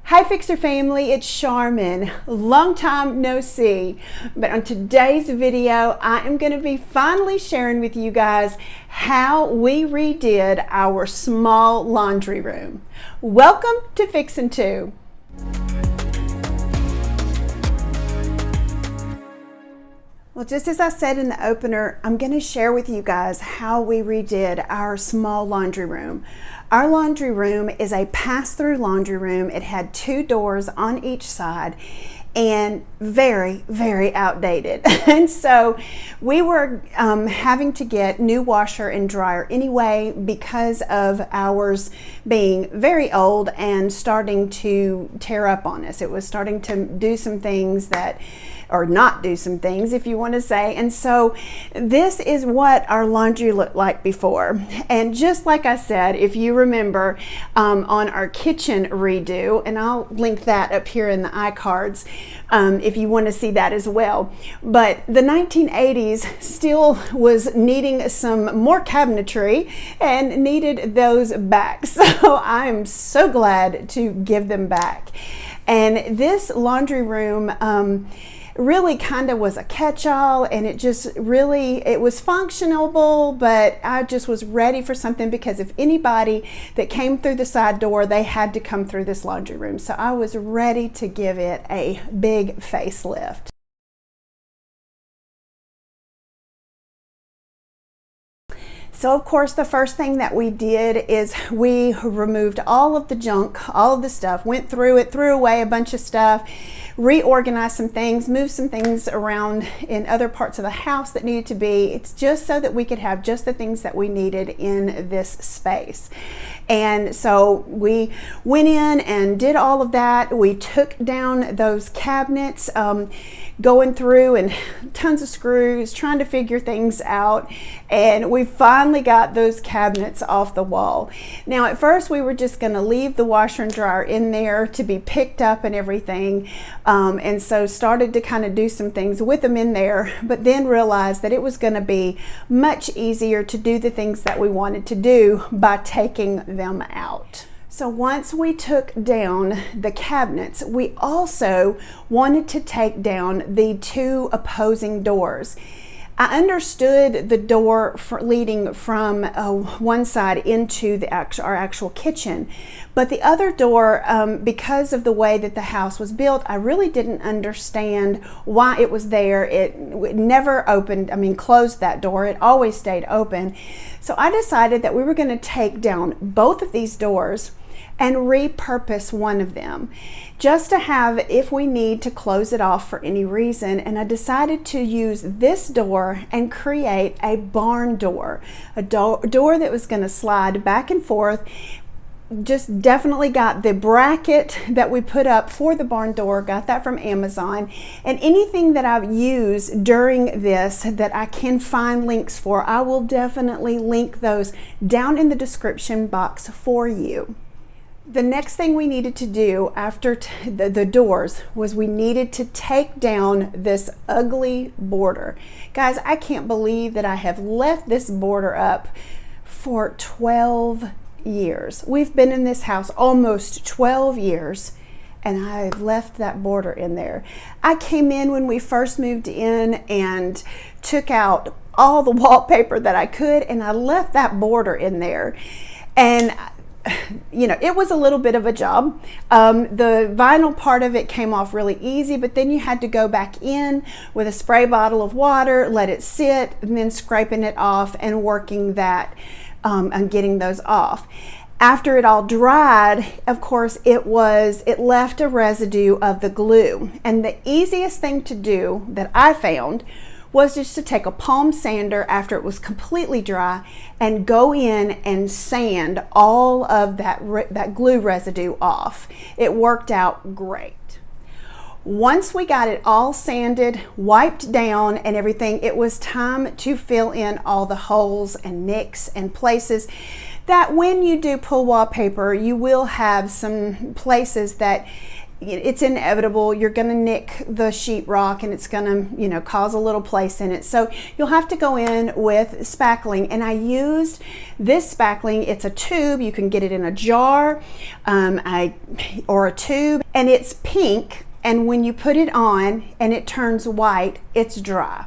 Hi Fixer family, it's Charmin. Long time no see, but on today's video I am going to be finally sharing with you guys how we redid our small laundry room. Welcome to Fixin' 2. Well, just as I said in the opener, I'm going to share with you guys how we redid our small laundry room. Our laundry room is a pass-through laundry room. It had 2 doors on each side and very, very outdated. And so we were having to get new washer and dryer anyway because of ours being very old and starting to tear up on us. It was starting to do some things that or not do some things, if you want to say. And so this is what our laundry looked like before. And just like I said, if you remember on our kitchen redo, and I'll link that up here in the iCards if you want to see that as well. But the 1980s still was needing some more cabinetry and needed those back. So I'm so glad to give them back. And this laundry room really kind of was a catch-all, and it just really, it was functional, but I just was ready for something because if anybody that came through the side door, they had to come through this laundry room. So I was ready to give it a big facelift. So of course the first thing that we did is we removed all of the junk, all of the stuff, went through it, threw away a bunch of stuff, reorganized some things, moved some things around in other parts of the house that needed to be. It's just so that we could have just the things that we needed in this space. And so we went in and did all of that. We took down those cabinets, going through and tons of screws, trying to figure things out. And we finally got those cabinets off the wall. Now at first we were just going to leave the washer and dryer in there to be picked up and everything. And so started to kind of do some things with them in there, but then realized that it was going to be much easier to do the things that we wanted to do by taking them out. So once we took down the cabinets, we also wanted to take down the 2 opposing doors. I understood the door leading from one side into the our actual kitchen, but the other door, because of the way that the house was built, I really didn't understand why it was there. It never opened, closed that door. It always stayed open. So I decided that we were going to take down both of these doors and repurpose one of them just to have if we need to close it off for any reason. And I decided to use this door and create a barn door, a door that was going to slide back and forth. Just definitely got the bracket that we put up for the barn door, got that from Amazon, and anything that I've used during this that I can find links for, I will definitely link those down in the description box for you. The next thing we needed to do after the doors was we needed to take down this ugly border. Guys, I can't believe that I have left this border up for 12 years. We've been in this house almost 12 years and I left that border in there. I came in when we first moved in and took out all the wallpaper that I could, and I left that border in there. And you know, it was a little bit of a job. The vinyl part of it came off really easy, but then you had to go back in with a spray bottle of water, let it sit, and then scraping it off and working that and getting those off. After it all dried, of course, it left a residue of the glue. And the easiest thing to do that I found was just to take a palm sander after it was completely dry and go in and sand all of that glue residue off. It worked out great. Once we got it all sanded, wiped down and everything, it was time to fill in all the holes and nicks and places that when you do pull wallpaper, you will have some places that it's inevitable. You're going to nick the sheetrock and it's going to, you know, cause a little place in it. So you'll have to go in with spackling, and I used this spackling. It's a tube. You can get it in a jar or a tube, and it's pink, and when you put it on and it turns white, it's dry.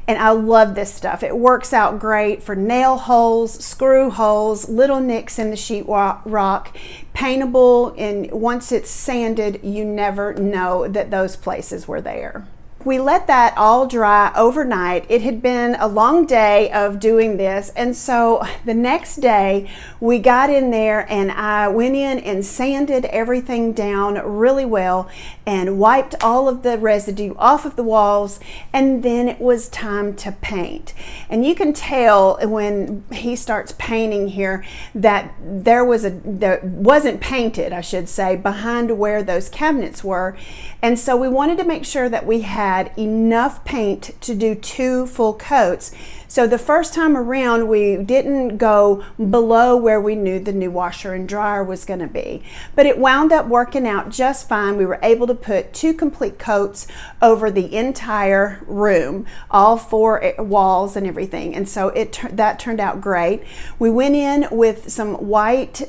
And I love this stuff. It works out great for nail holes, screw holes, little nicks in the sheetrock, paintable, and once it's sanded, you never know that those places were there. We let that all dry overnight. It had been a long day of doing this, and so the next day we got in there and I went in and sanded everything down really well and wiped all of the residue off of the walls, and then it was time to paint. And you can tell when he starts painting here that there wasn't painted, I should say, behind where those cabinets were, and so we wanted to make sure that we had enough paint to do 2 full coats. So the first time around we didn't go below where we knew the new washer and dryer was going to be, but it wound up working out just fine. We were able to put 2 complete coats over the entire room, all 4 walls and everything, and so that turned out great. We went in with some white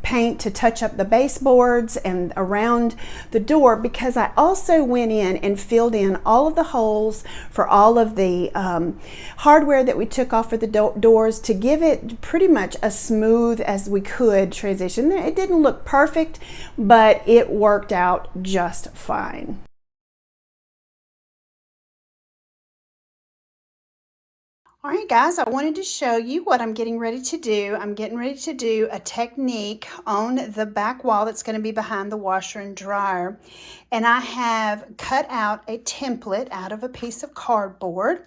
paint to touch up the baseboards and around the door, because I also went in and filled in all of the holes for all of the hardware that we took off for the doors to give it pretty much as smooth as we could transition. It didn't look perfect, but it worked out just fine. All right, guys, I wanted to show you what I'm getting ready to do. I'm getting ready to do a technique on the back wall that's going to be behind the washer and dryer. And I have cut out a template out of a piece of cardboard.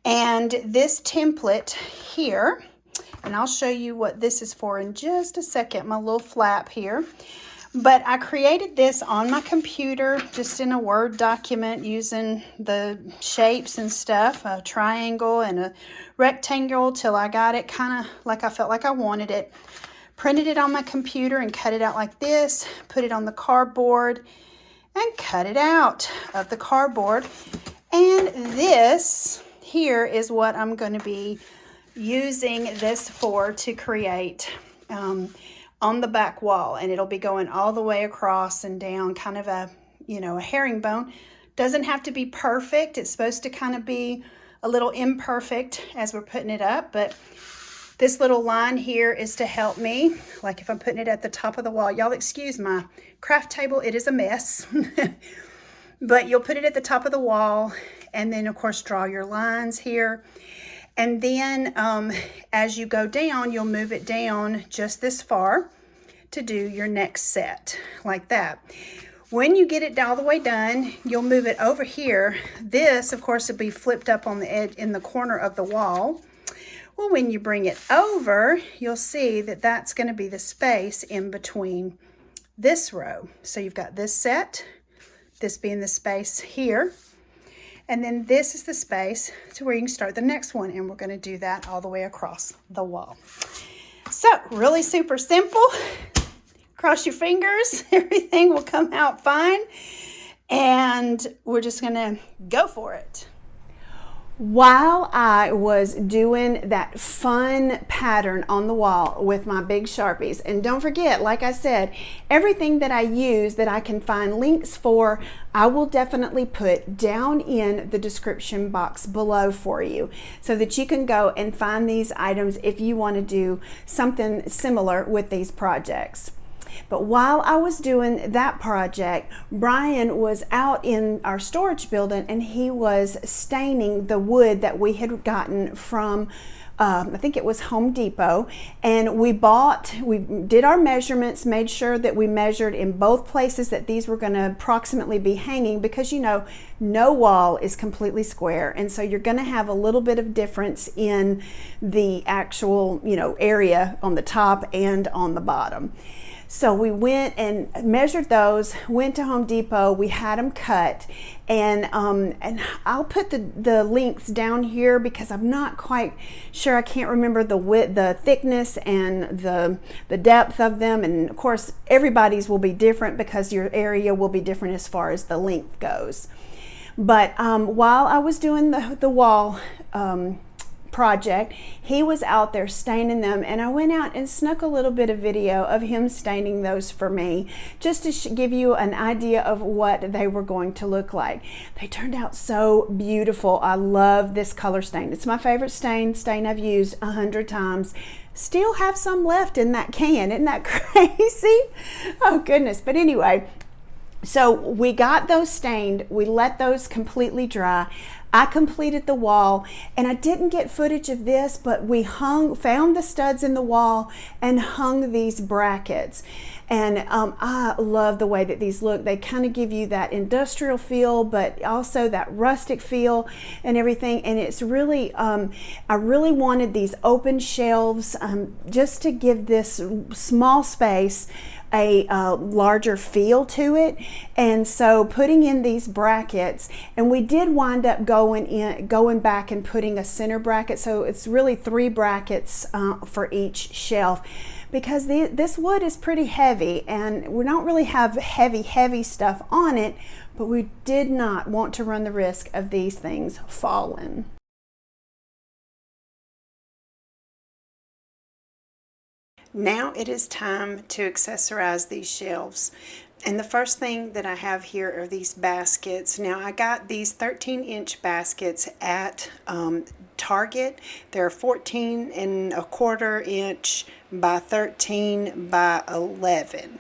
And this template here, and I'll show you what this is for in just a second, my little flap here. But I created this on my computer, just in a Word document using the shapes and stuff, a triangle and a rectangle, till I got it kind of like I felt like I wanted it. Printed it on my computer and cut it out like this, put it on the cardboard and cut it out of the cardboard. And this here is what I'm going to be using this for, to create on the back wall, and it'll be going all the way across and down, kind of a, you know, a herringbone. Doesn't have to be perfect. It's supposed to kind of be a little imperfect as we're putting it up, but this little line here is to help me, like if I'm putting it at the top of the wall. Y'all excuse my craft table, it is a mess. But you'll put it at the top of the wall, and then of course draw your lines here. And then as you go down, you'll move it down just this far to do your next set, like that. When you get it all the way done, you'll move it over here. This, of course, will be flipped up on the edge in the corner of the wall. Well, when you bring it over, you'll see that that's going to be the space in between this row. So you've got this set, this being the space here. And then this is the space to where you can start the next one, and we're going to do that all the way across the wall. So really super simple. Cross your fingers, everything will come out fine, and we're just going to go for it. While I was doing that fun pattern on the wall with my big Sharpies, and don't forget, like I said, everything that I use that I can find links for, I will definitely put down in the description box below for you, so that you can go and find these items if you want to do something similar with these projects. But while I was doing that project, Brian was out in our storage building, and he was staining the wood that we had gotten from I think it was Home Depot, and we did our measurements, made sure that we measured in both places that these were going to approximately be hanging, because you know, no wall is completely square, and so you're going to have a little bit of difference in the actual, you know, area on the top and on the bottom. So we went and measured those, went to Home Depot, we had them cut, and I'll put the links down here because I'm not quite sure. I can't remember the width, the thickness, and the depth of them. And of course, everybody's will be different because your area will be different as far as the length goes. But while I was doing the wall project, he was out there staining them, and I went out and snuck a little bit of video of him staining those for me, just to give you an idea of what they were going to look like. They turned out so beautiful. I love this color stain. It's my favorite stain I've used 100 times. Still have some left in that can. Isn't that crazy? Oh goodness. But anyway, so we got those stained, we let those completely dry. I completed the wall, and I didn't get footage of this, but we found the studs in the wall and hung these brackets. And I love the way that these look. They kind of give you that industrial feel, but also that rustic feel and everything. And it's really, I really wanted these open shelves just to give this small space a larger feel to it. And so putting in these brackets, and we did wind up going back and putting a center bracket, so it's really 3 brackets for each shelf, because this wood is pretty heavy, and we don't really have heavy stuff on it, but we did not want to run the risk of these things falling. Now it is time to accessorize these shelves. And the first thing that I have here are these baskets. Now I got these 13-inch baskets at Target. They're 14¼ inch by 13 by 11.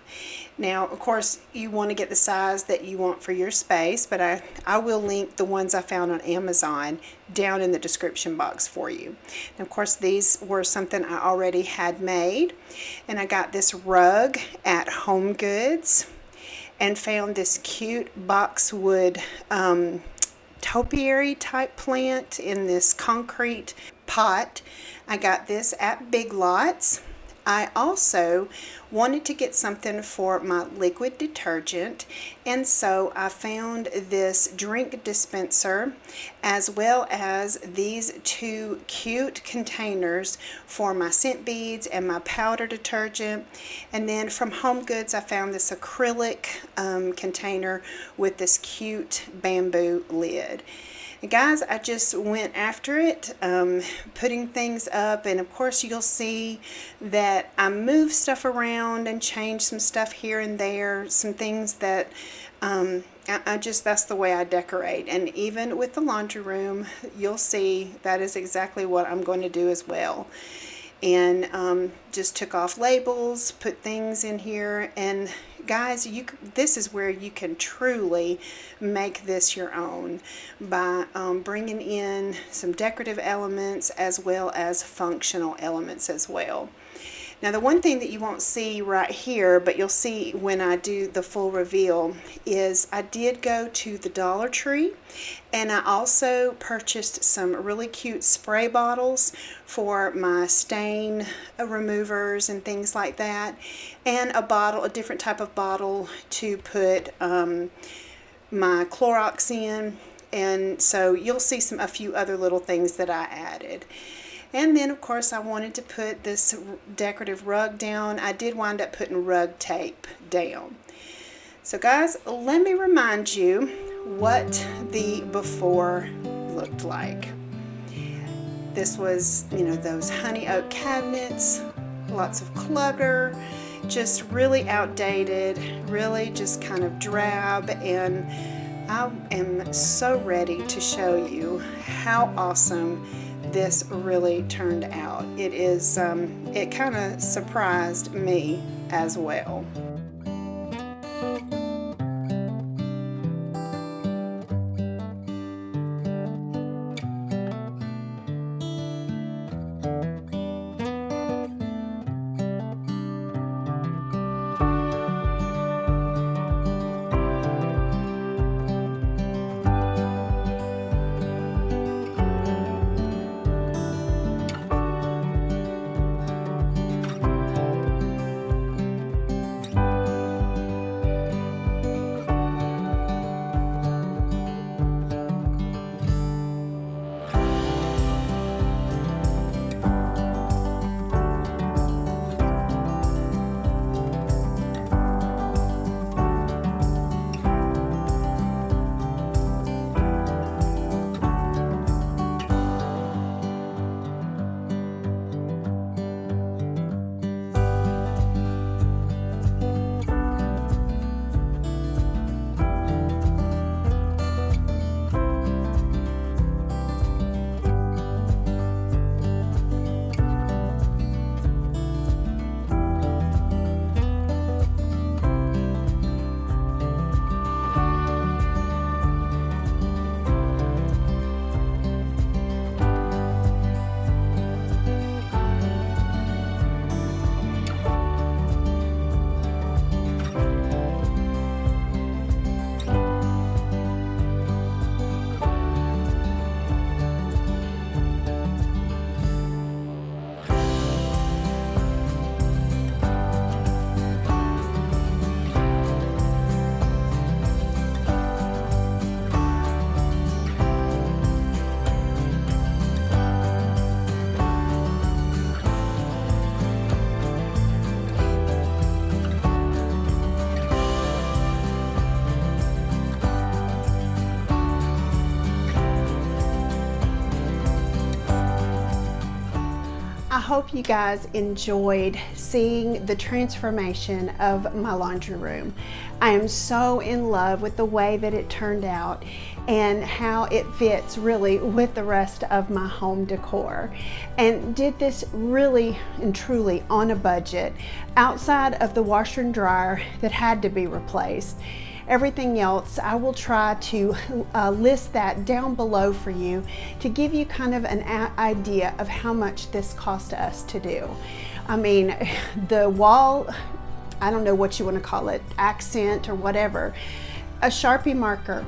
Now, of course, you want to get the size that you want for your space, but I will link the ones I found on Amazon down in the description box for you. And of course, these were something I already had made. And I got this rug at HomeGoods and found this cute boxwood topiary type plant in this concrete pot. I got this at Big Lots. I also wanted to get something for my liquid detergent, and so I found this drink dispenser as well as these 2 cute containers for my scent beads and my powder detergent. And then from HomeGoods I found this acrylic container with this cute bamboo lid. And guys, I just went after it, putting things up, and of course you'll see that I moved stuff around and changed some stuff here and there, some things that that's the way I decorate. And even with the laundry room, you'll see that is exactly what I'm going to do as well. And just took off labels, put things in here, and guys, this is where you can truly make this your own by bringing in some decorative elements as well as functional elements as well. Now, the one thing that you won't see right here, but you'll see when I do the full reveal, is I did go to the Dollar Tree, and I also purchased some really cute spray bottles for my stain removers and things like that, and a different type of bottle to put my Clorox in. And so you'll see a few other little things that I added. And then, of course, I wanted to put this decorative rug down. I did wind up putting rug tape down. So, guys, let me remind you what the before looked like. This was, those honey oak cabinets, lots of clutter, just really outdated, really just kind of drab, and I am so ready to show you how awesome this really turned out. It kind of surprised me as well. hope you guys enjoyed seeing the transformation of my laundry room. I am so in love with the way that it turned out and how it fits really with the rest of my home decor, and did this really and truly on a budget outside of the washer and dryer that had to be replaced. Everything else, I will try to list that down below for you to give you kind of an idea of how much this cost us to do. I mean, the wall, I don't know what you want to call it, accent or whatever, a Sharpie marker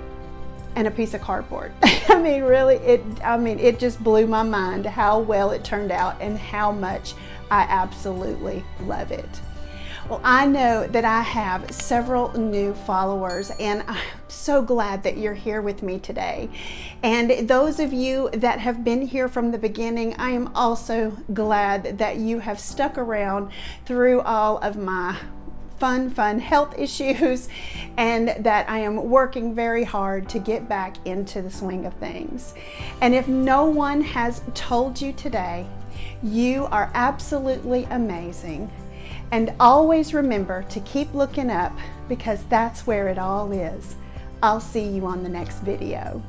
and a piece of cardboard. I mean, really, it just blew my mind how well it turned out and how much I absolutely love it. Well, I know that I have several new followers, and I'm so glad that you're here with me today. And those of you that have been here from the beginning, I am also glad that you have stuck around through all of my fun health issues, and that I am working very hard to get back into the swing of things. And if no one has told you today, you are absolutely amazing. And always remember to keep looking up, because that's where it all is. I'll see you on the next video.